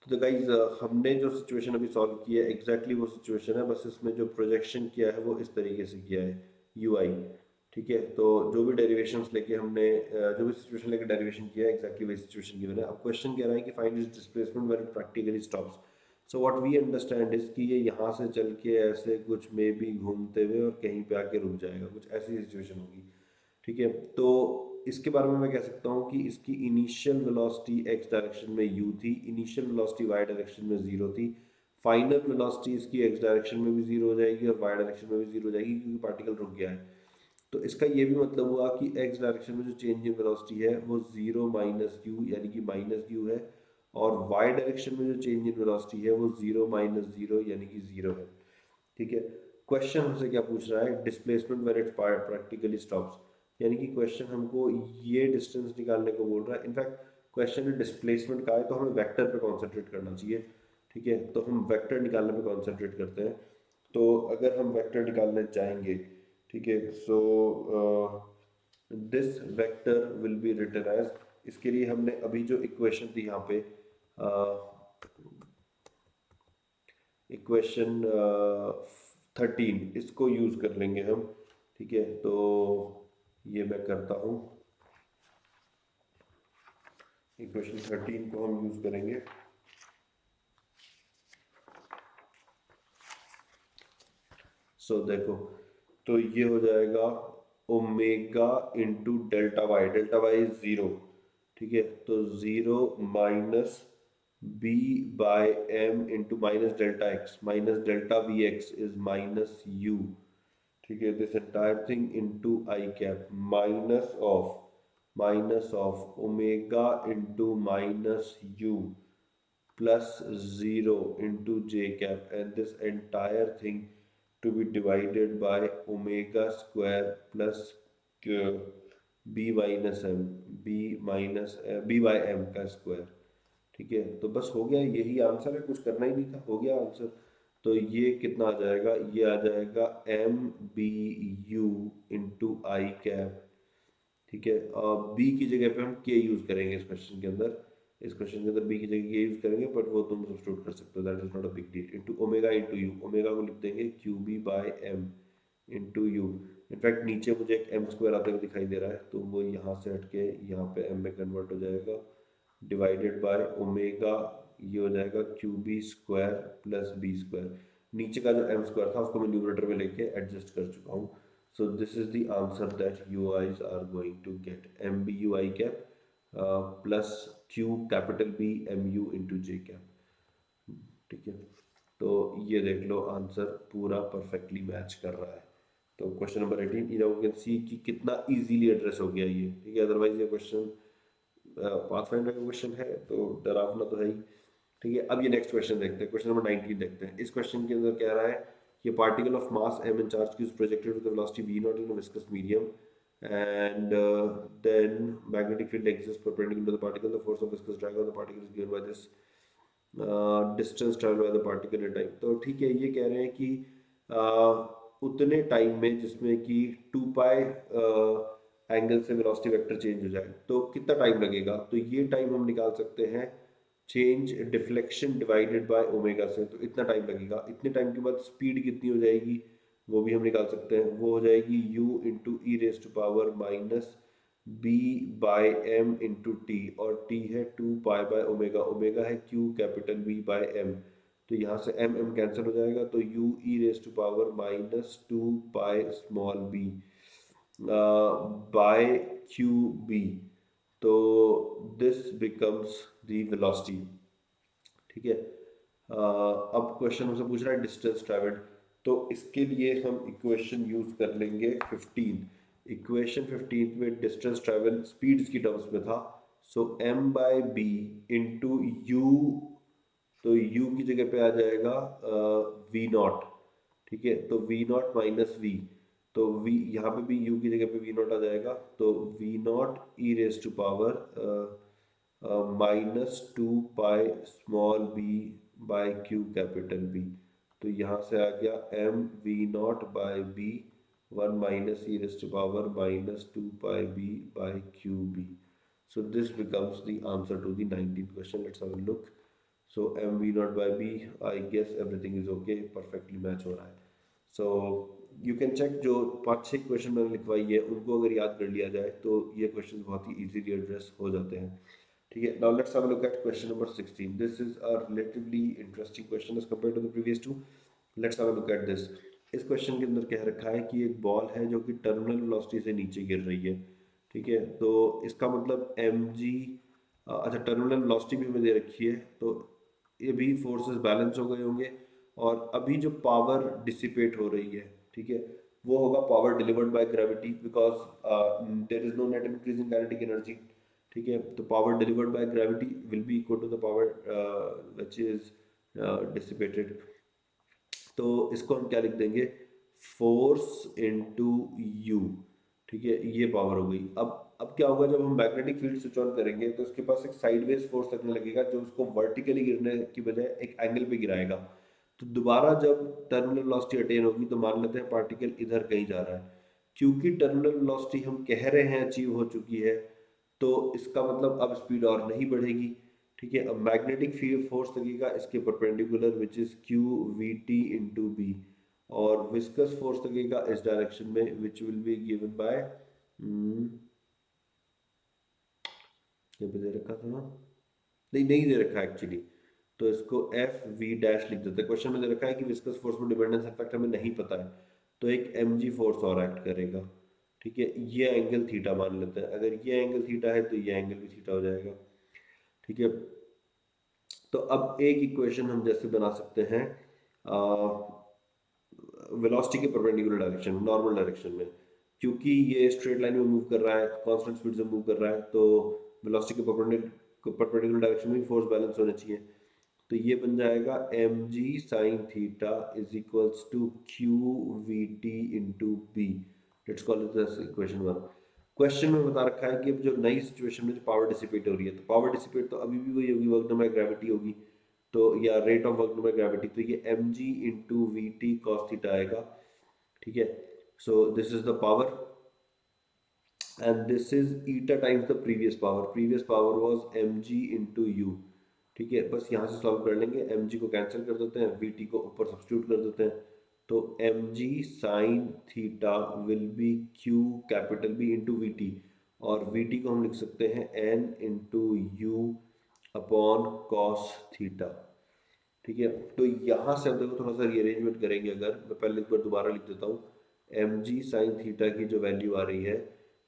तो guys हमने जो situation अभी solve की है exactly वो सिचुएशन है, बस इसमें जो प्रोजेक्शन किया है वो इस तरीके से किया है, यू आई। ठीक है, तो जो भी डेरिवेशंस लेके हमने जो भी सिचुएशन लेके डेरिवेशन किया है एग्जैक्टली वही सिचुएशन की है। अब क्वेश्चन कह रहा है कि find its displacement when it practically stops. So what we understand is कि ये यहाँ से चल के ऐसे कुछ में भी घूमते हुए और कहीं पे आके रुक जाएगा, कुछ ऐसी सिचुएशन होगी। ठीक है, तो इसके बारे में मैं कह सकता हूँ कि इसकी इनिशियल वेलोसिटी एक्स डायरेक्शन में u थी, इनिशियल वेलोसिटी y डायरेक्शन में 0 थी, फाइनल वेलोसिटी इसकी एक्स डायरेक्शन में भी 0 हो जाएगी और y डायरेक्शन में भी 0 हो जाएगी क्योंकि पार्टिकल रुक गया है। तो इसका ये भी मतलब हुआ कि एक्स डायरेक्शन में जो चेंज इन वेलोसिटी है वो 0 माइनस यू यानी कि माइनस यू है, और y डायरेक्शन में जो चेंज इन वेलोसिटी है वो 0 माइनस 0 यानी कि 0 है। ठीक है। क्वेश्चन हमसे क्या पूछ रहा है, displacement when it practically stops, यानी कि क्वेश्चन हमको ये डिस्टेंस निकालने को बोल रहा है। इनफैक्ट क्वेश्चन में डिस्प्लेसमेंट का है तो हमें वेक्टर पे कॉन्सेंट्रेट करना चाहिए। ठीक है, तो हम वेक्टर निकालने पे कॉन्सेंट्रेट करते हैं। तो अगर हम वेक्टर निकालने चाहेंगे, ठीक है, so this vector will be written as, इसके लिए हमने अभी जो इक्वेशन थी यहाँ पे, इक्वेशन 13, इसको यूज कर लेंगे हम। ठीक है, तो ये मैं करता हूँ, इक्वेशन 13 को हम यूज करेंगे। सो देखो, तो ये हो जाएगा omega into delta Y is zero. ठीक है, तो zero minus B by M into minus delta we x is minus U. ठीक है, this entire thing into I cap minus of omega into minus U plus 0 into j cap, and this entire thing to be divided by omega square plus uh, b minus m b by m का square. ठीक है, तो बस हो गया, यही answer है, कुछ करना ही नहीं था, हो गया आंसर। तो ये कितना आ जाएगा, ये आ जाएगा M B U into I cap. ठीक है, बी की जगह पे हम के यूज करेंगे इस क्वेश्चन के अंदर। इस क्वेश्चन के अंदर बी की जगह के यूज करेंगे, बट वो तुम सब्स्टिट्यूट कर सकते हो, that is not a big deal. Into omega into U, omega को लिख देंगे Q B by M into U. In fact नीचे मुझे एक एम स्क्वायर आते हुए दिखाई दे रहा है, तो वो यहाँ से हटके यहाँ पे एम में कन्वर्ट हो जाएगा, डिवाइडेड बाय ओमेगा, ये हो जाएगा Q B square plus B square. नीचे का जो एम स्क्वायर था उसको मैं न्यूमरेटर में लेके एडजस्ट कर चुका हूँ। So this is the answer that you guys are going to get, MBUI cap plus Q capital B MU into J cap। ठीक है, तो ये देख लो आंसर पूरा परफेक्टली मैच कर रहा है। तो question number 18 you can see कि कितना इजीली एड्रेस हो गया ये। ठीक है, अदरवाइज ये क्वेश्चन पाथफाइंडर का क्वेश्चन है तो डरावना तो है ही। ठीक है, अब ये नेक्स्ट क्वेश्चन देखते हैं, क्वेश्चन नंबर 19 देखते हैं। इस क्वेश्चन के अंदर कह रहा है कि particle of mass m and charge q is projected with a velocity v naught in a viscous medium, and then magnetic field exists perpendicular to the particle. The force of viscous drag on the particle is given by this distance traveled by the particle in time। तो ठीक है, ये कह रहे हैं कि उतने time में जिसमें कि 2 पाई एंगल से वेलोसिटी वेक्टर चेंज हो जाए, तो कितना टाइम लगेगा। तो ये टाइम हम निकाल सकते हैं change deflection divided by omega से, तो इतना टाइम लगेगा। इतने टाइम के बाद स्पीड कितनी हो जाएगी वो भी हम निकाल सकते हैं, वो हो जाएगी u into E raise to power minus B by M into T, और टी है 2 पाई बाय ओमेगा, ओमेगा है Q capital B by M. तो यहाँ से एम एम कैंसिल हो जाएगा, तो u E raise to power minus 2 pi small B by Q B. तो दिस बिकम्स द वेलोसिटी। ठीक है, अब क्वेश्चन हमसे पूछ रहा है डिस्टेंस ट्रैवल्ड, तो इसके लिए हम इक्वेशन यूज कर लेंगे 15। इक्वेशन 15 में डिस्टेंस ट्रैवल स्पीड्स की टर्म्स में था, so m by B into you, तो u की जगह पे आ जाएगा वी नॉट। ठीक है, तो वी नॉट माइनस वी, तो v यहाँ पे भी u की जगह पे वी नॉट आ जाएगा, तो V naught E raise to power minus 2 pi small B by Q capital B. तो यहाँ से आ गया M V naught by B, 1 minus E raise to power minus 2 pi B by Q B. So this becomes the answer to the 19th question. Let's have a look. So m v naught by b, I guess everything is okay, perfectly match हो रहा है। So you can check, जो 5-6 question मैंने लिखवाई है उनको अगर याद कर लिया जाए तो ये क्वेश्चन बहुत ही इजीली एड्रेस हो जाते हैं। ठीक है, now let's have a look at question number 16। This is a relatively interesting question as compared to the previous two। Let's have a look at this। इस क्वेश्चन के अंदर कह रखा है कि एक बॉल है जो कि टर्मिनल वेलोसिटी से नीचे गिर रही है। ठीक है, तो इसका मतलब एम जी, अच्छा टर्मिनल वेलोसिटी भी हमें दे रखी है, तो ये भी फोर्सेस बैलेंस हो गए होंगे, और अभी जो पावर डिसिपेट हो रही है, ठीक है, वो होगा power delivered by gravity, because there is no net increase in kinetic energy. ठीक है, तो power delivered by gravity will be equal to the power which is dissipated. तो इसको हम क्या लिख देंगे, फोर्स इनटू यू। ठीक है, ये पावर हो गई। अब क्या होगा, जब हम मैग्नेटिक फील्ड स्विच ऑन करेंगे तो उसके पास एक साइडवेज फोर्स लगने लगेगा जो उसको वर्टिकली गिरने की बजाय एक एंगल पे गिराएगा। तो दोबारा जब टर्मिनल वेलोसिटी अटेन होगी तो मान लेते हैं पार्टिकल इधर कहीं जा रहा है। क्योंकि टर्मिनल वेलोसिटी हम कह रहे हैं अचीव हो चुकी है, तो इसका मतलब अब स्पीड और नहीं बढ़ेगी। ठीक है, अब मैग्नेटिक फील्ड फोर्स लगेगा इसके perpendicular which is Q V T into B, और विस्कस फोर्स लगेगा इस डायरेक्शन में which will be given by, ये भी दे रखा था ना, नहीं नहीं दे रखा एक्चुअली, तो इसको एफ वी डैश लिख देते हैं। क्वेश्चन में दे रखा है कि विस्कस फोर्स में डिपेंडेंस इफेक्ट हमें नहीं पता है, तो एक एम जी फोर्स और एक्ट करेगा। ठीक है, ये एंगल थीटा मान लेते हैं, अगर ये एंगल थीटा है तो ये एंगल भी थीटा हो जाएगा। ठीक है, तो अब एक इक्वेशन हम जैसे बना सकते हैं वेलोसिटी के परपेंडिकुलर डायरेक्शन, नॉर्मल डायरेक्शन में, क्योंकि ये स्ट्रेट लाइन में मूव कर रहा है, कांस्टेंट स्पीड से मूव कर रहा है, तो वेलोसिटी के परपेंडिकुलर डायरेक्शन में फोर्स बैलेंस होना चाहिए। तो ये बन जाएगा M G sine theta is equals to Q V T into B. Let's call it this equation one. Question में बता रखा है कि अब जो नई सिचुएशन में जो पावर डिसिपेट हो रही है, तो पावर डिसिपेट तो अभी भी वही होगी, वर्क डन बाय ग्रेविटी होगी, तो या rate of work done by gravity, तो ये M G into V T cos theta आएगा। ठीक है, so this is the power and this is eta times the previous power was mg into u। ठीक है, बस यहाँ से सॉल्व कर लेंगे, mg को कैंसिल कर देते हैं, vt को ऊपर सब्स्टिट्यूट कर देते हैं, तो mg sine theta will be q capital B into V T, और vt को हम लिख सकते हैं n into you upon cos theta. ठीक है, तो यहाँ से अब देखो थोड़ा सा रीअरेंजमेंट करेंगे, अगर मैं पहले एक बार दोबारा लिख देता हूँ, एम जी साइन थीटा की जो वैल्यू आ रही है,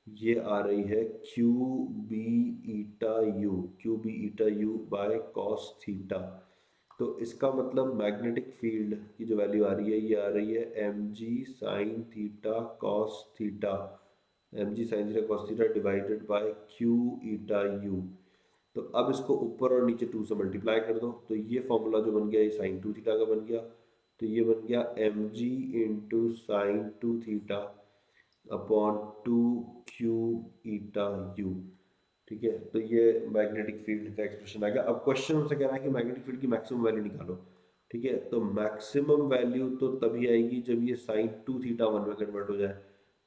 ये आ रही है Q B eta U, Q B eta U by cos theta. तो इसका मतलब मैग्नेटिक फील्ड की जो वैल्यू आ रही है, ये आ रही है M G sine theta cos theta, M G sine theta cos theta divided by Q eta U. तो अब इसको ऊपर और नीचे 2 से मल्टीप्लाई कर दो, तो ये फॉर्मूला जो बन गया ये साइन 2 थीटा का बन गया, तो ये बन गया M G into sine 2 theta upon 2 Q eta U. ठीक है, तो ये मैग्नेटिक फील्ड का एक्सप्रेशन आ गया। अब क्वेश्चन हमसे कह रहा है कि मैग्नेटिक फील्ड की मैक्सिमम वैल्यू निकालो। ठीक है, तो मैक्सिमम वैल्यू तो तभी आएगी जब ये साइन 2 थीटा 1 में कन्वर्ट हो जाए,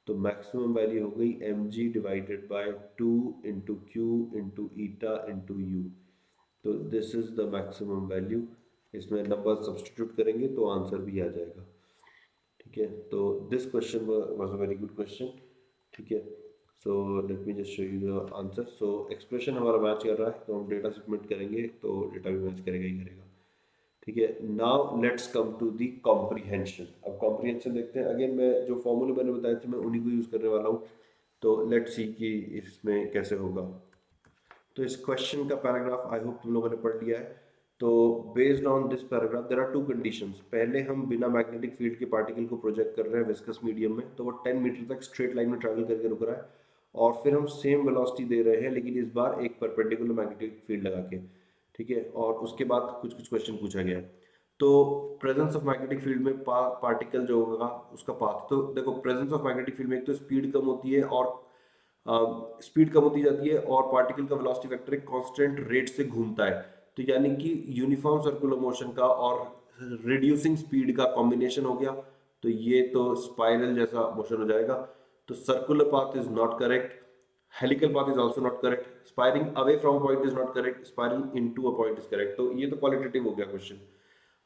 तो मैक्सिमम वैल्यू हो गई m g divided by 2 into q into eta into you. So this is the maximum value. इसमें नंबर सब्सटीट्यूट करेंगे तो आंसर भी आ जाएगा। ठीक है, तो this question was a very good question. ठीक है, so let me just show you the answer. So expression हमारा मैच कर रहा है, तो हम डेटा सबमिट करेंगे तो डेटा भी मैच करेगा ही करेगा। ठीक है, now let's come to the comprehension. अब कॉम्प्रीहेंशन देखते हैं। अगेन मैं जो फॉर्मूले मैंने बताए थे मैं उन्हीं को यूज़ करने वाला हूँ, तो लेट्स सी कि इसमें कैसे होगा। तो इस क्वेश्चन का पैराग्राफ आई होप तुम लोगों ने पढ़ लिया है। तो based on this paragraph there are two conditions. पहले हम बिना मैग्नेटिक फील्ड के पार्टिकल को प्रोजेक्ट कर रहे हैं विस्कस मीडियम में, तो वो 10 मीटर तक स्ट्रेट लाइन में ट्रैवल करके रुक रहा है, और फिर हम सेम वेलोसिटी दे रहे हैं लेकिन इस बार एक परपेंडिकुलर मैग्नेटिक फील्ड लगा के। ठीक है, और उसके बाद कुछ कुछ क्वेश्चन पूछा गया है। तो प्रेजेंस ऑफ मैग्नेटिक फील्ड में पार्टिकल जो होगा उसका पाथ, तो देखो प्रेजेंस ऑफ मैग्नेटिक फील्ड में एक तो स्पीड कम होती है, और स्पीड कम होती जाती है, और पार्टिकल का वेलोसिटी वेक्टर एक कांस्टेंट रेट से घूमता है, तो यानी कि यूनिफॉर्म सर्कुलर मोशन का और रिड्यूसिंग स्पीड का कॉम्बिनेशन हो गया, तो ये तो स्पाइरल जैसा मोशन हो जाएगा। तो circular path is not correct, helical path is also not correct, spiraling away from point is not correct, spiraling into a point is correct. तो ये तो क्वालिटेटिव हो गया क्वेश्चन।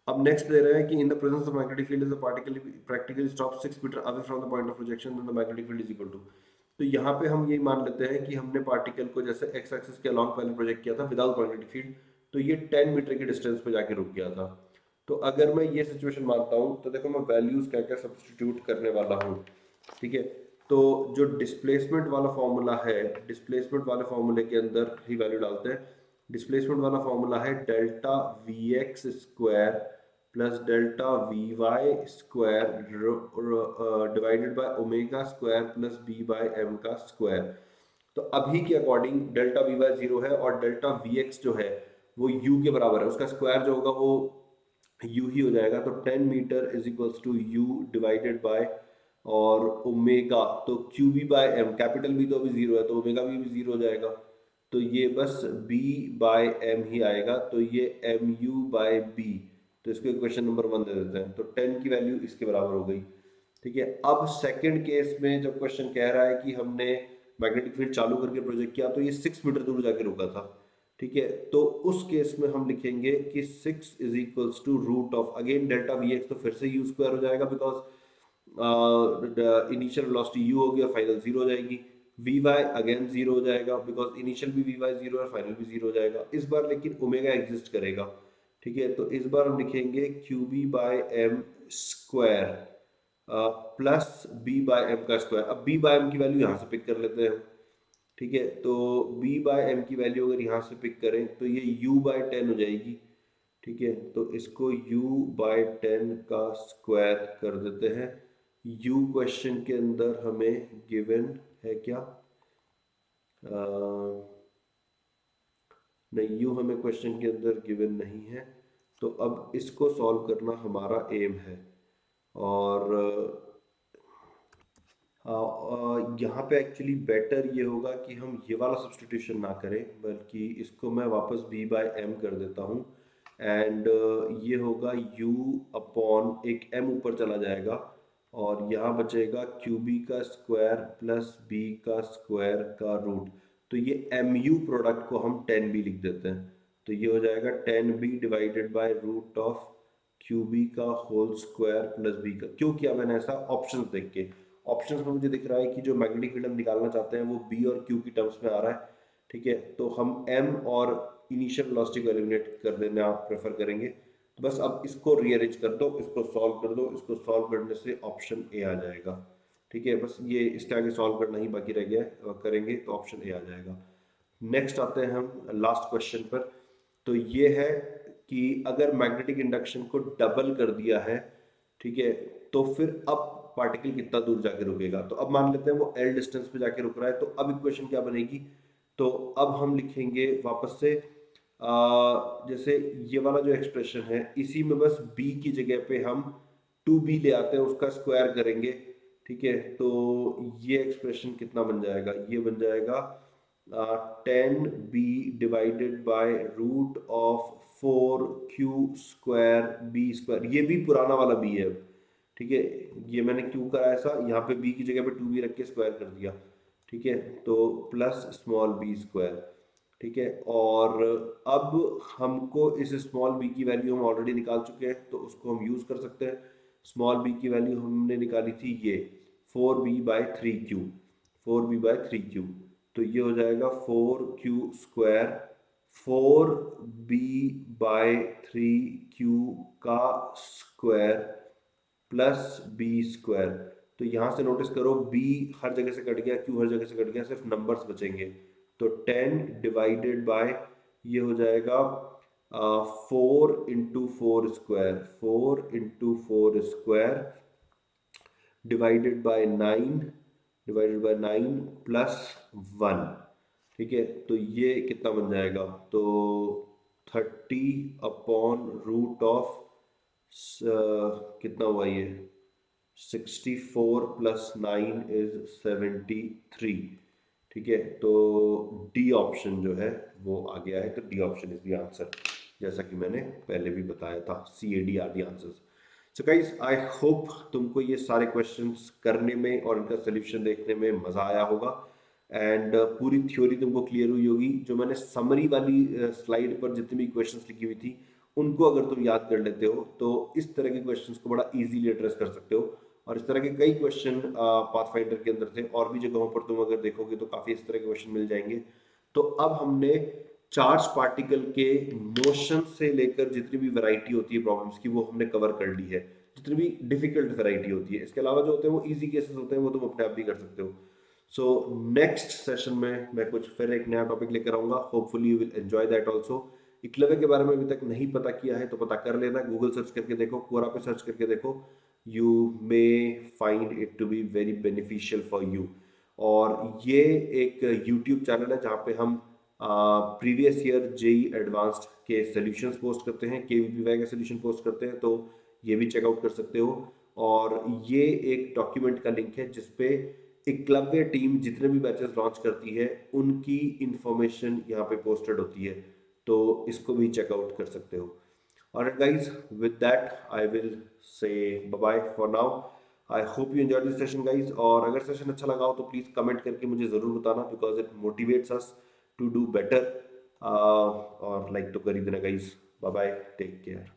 अब नेक्स्ट दे रहा है कि in the presence of magnetic field is a particle practically stop 6 metre away from the point of projection, then the magnetic field is equal to. तो यहाँ पे हम ये मान लेते हैं कि हमने पार्टिकल को जैसे एक्स एक्सिस के अलॉन्ग पहले प्रोजेक्ट किया था विदाउट मैग्नेटिक फील्ड, तो ये 10 मीटर की डिस्टेंस पे जाके रुक गया था। तो अगर मैं ये सिचुएशन मानता हूँ तो देखो मैं वैल्यूज क्या क्या सब्स्टिट्यूट करने वाला हूँ। ठीक है, तो जो डिस्प्लेसमेंट वाला फॉर्मूला है, डिस्प्लेसमेंट वाले फॉर्मूले के अंदर ही वैल्यू डालते हैं। डिस्प्लेसमेंट वाला फॉर्मूला है delta we X square plus delta we Y square divided by omega square plus B by M का स्क्वायर। तो अभी के अकॉर्डिंग डेल्टा वी वाई 0 है, और डेल्टा वी एक्स जो है वो यू के बराबर है, उसका स्क्वायर जो होगा वो यू ही हो जाएगा। तो 10 metre is equals to U divided by, और ओमेगा तो Q B by M, capital B तो अभी जीरो है तो ओमेगा भी जीरो हो जाएगा। तो ये बस बी बाय एम ही आएगा, तो ये एम यू बाय बी। तो इसको इक्वेशन नंबर 1 दे देते हैं, तो 10 की वैल्यू इसके बराबर हो गई। ठीक है, अब सेकंड केस में जब क्वेश्चन कह रहा है कि हमने मैग्नेटिक फील्ड चालू करके प्रोजेक्ट किया तो ये 6 मीटर दूर जाके रुका था। ठीक है, तो उस केस में हम लिखेंगे कि 6 is equals to root of, again delta we x तो फिर से यू स्क्वायर हो जाएगा, बिकॉज इनिशियल वेलोसिटी यू होगी और फाइनल जीरो हो जाएगी। वी वाई अगेन जीरो हो जाएगा, बिकॉज इनिशियल भी वी वाई जीरो और फाइनल भी जीरो हो जाएगा। इस बार लेकिन ओमेगा एग्जिस्ट करेगा। ठीक है, तो इस बार हम लिखेंगे Q B by M square plus B by M का स्क्वायर। अब बी बाय एम की वैल्यू यहाँ से पिक कर लेते हैं। ठीक है, तो b बाय एम की वैल्यू अगर यहाँ से पिक करें तो ये u बाय 10 हो जाएगी। ठीक है, तो इसको u बाय 10 का स्क्वायर कर देते हैं। u क्वेश्चन के अंदर हमें गिवन है क्या? नहीं, u हमें क्वेश्चन के अंदर गिवन नहीं है। तो अब इसको सॉल्व करना हमारा एम है। और यहाँ पे एक्चुअली बेटर ये होगा कि हम ये वाला सब्सटीट्यूशन ना करें, बल्कि इसको मैं वापस b बाय एम कर देता हूँ। एंड ये होगा u अपॉन एक m ऊपर चला जाएगा, और यहाँ बचेगा क्यू बी का स्क्वायर प्लस बी का स्क्वायर का रूट। तो ये एम यू प्रोडक्ट को हम 10b लिख देते हैं। तो ये हो जाएगा 10b divided by root of Q B का होल स्क्वायर प्लस बी का। क्यों किया मैंने ऐसा? ऑप्शंस देख के, ऑप्शंस में मुझे दिख रहा है कि जो मैग्नेटिक फील्ड हम निकालना चाहते हैं वो बी और क्यू की टर्म्स में आ रहा है। ठीक है, तो हम एम और इनिशियल वेलोसिटी को एलिमिनेट कर देना प्रेफर करेंगे। तो बस अब इसको रीअरेंज कर दो, इसको सॉल्व कर दो, इसको सॉल्व करने से ऑप्शन ए आ जाएगा। ठीक है, बस ये इसके आगे सॉल्व करना ही बाकी रह गया है, करेंगे तो ऑप्शन ए आ जाएगा। नेक्स्ट आते हैं हम लास्ट क्वेश्चन पर। तो ये है कि अगर मैग्नेटिक इंडक्शन को डबल कर दिया है, ठीक है, तो फिर अब पार्टिकल कितना दूर जाके रुकेगा। तो अब मान लेते हैं वो एल डिस्टेंस पे जाके रुक रहा है, तो अब इक्वेशन क्या बनेगी? तो अब हम लिखेंगे वापस से जैसे ये वाला जो एक्सप्रेशन है इसी में बस b की जगह पे हम 2b ले आते हैं, उसका स्क्वायर करेंगे। ठीक है, तो ये एक्सप्रेशन कितना बन जाएगा? ये बन जाएगा 10b divided by root of 4q square B square. ये भी पुराना वाला b है। ठीक है, ये मैंने क्यों करा ऐसा, यहाँ पे b की जगह पे 2b रख के स्क्वायर कर दिया। ठीक है, तो प्लस स्मॉल b स्क्वायर। ठीक है, और अब हमको इस स्मॉल b की वैल्यू हम ऑलरेडी निकाल चुके हैं, तो उसको हम यूज़ कर सकते हैं। स्मॉल b की वैल्यू हमने निकाली थी ये 4b/3q, 4b/3q। तो ये हो जाएगा 4q स्क्वायर 4b/3q का स्क्वायर प्लस बी स्क्वायर। तो यहाँ से नोटिस करो b हर जगह से कट गया, q हर जगह से कट गया, सिर्फ नंबर्स बचेंगे। तो 10 डिवाइडेड बाय ये हो जाएगा 4 × 4 square, 4 × 4 square divided bye 9 plus 1। ठीक है, तो ये कितना बन जाएगा? तो 30/रूट ऑफ कितना हुआ ये? 64 प्लस 9 इज 73। ठीक है, तो डी ऑप्शन जो है वो आ गया है। तो d option is the answer, जैसा कि मैंने पहले भी बताया था, c a d are the answers. So guys, I hope तुमको ये सारे क्वेश्चंस करने में और इनका सोल्यूशन देखने में मज़ा आया होगा। एंड पूरी थ्योरी तुमको क्लियर हुई होगी। जो मैंने समरी वाली स्लाइड पर जितनी भी क्वेश्चंस लिखी हुई थी उनको अगर तुम याद कर लेते हो तो इस तरह के क्वेश्चंस को बड़ा इजीली एड्रेस कर सकते हो। और इस तरह के कई क्वेश्चन पाथफाइंडर के अंदर थे, और भी जगहों पर तुम अगर देखोगे तो काफ़ी इस तरह के क्वेश्चन मिल जाएंगे। तो अब हमने चार्ज पार्टिकल के मोशन से लेकर जितनी भी वैरायटी होती है प्रॉब्लम्स की वो हमने कवर कर ली है। जितनी भी डिफिकल्ट वैरायटी होती है, इसके अलावा जो होते हैं वो इजी केसेस होते हैं, वो तुम अपने आप भी कर सकते हो। सो नेक्स्ट सेशन में मैं कुछ फिर एक नया टॉपिक लेकर आऊंगा। Hopefully you will enjoy that also. इक्लवे के बारे में अभी तक नहीं पता किया है तो पता कर लेना, गूगल सर्च करके देखो, कोरा पे सर्च करके देखो। You may find it to be very beneficial for you. और ये एक यूट्यूब चैनल है जहाँ पे हम प्रीवियस ईयर जेई एडवांस्ड के सॉल्यूशंस पोस्ट करते हैं, केवीपीवाई के सॉल्यूशन पोस्ट करते हैं, तो ये भी चेकआउट कर सकते हो। और ये एक डॉक्यूमेंट का लिंक है जिसपे एकलव्य टीम जितने भी बैचेस लॉन्च करती है उनकी इंफॉर्मेशन यहाँ पे पोस्टेड होती है, तो इसको भी चेकआउट कर सकते हो। Alright guys, with that I will say bye bye for now. I hope you enjoyed this session guys, और अगर सेशन अच्छा लगा हो तो प्लीज़ कमेंट करके मुझे ज़रूर बताना, because it motivates us to do better. और लाइक तो कर ही देना guys. Bye bye, take care.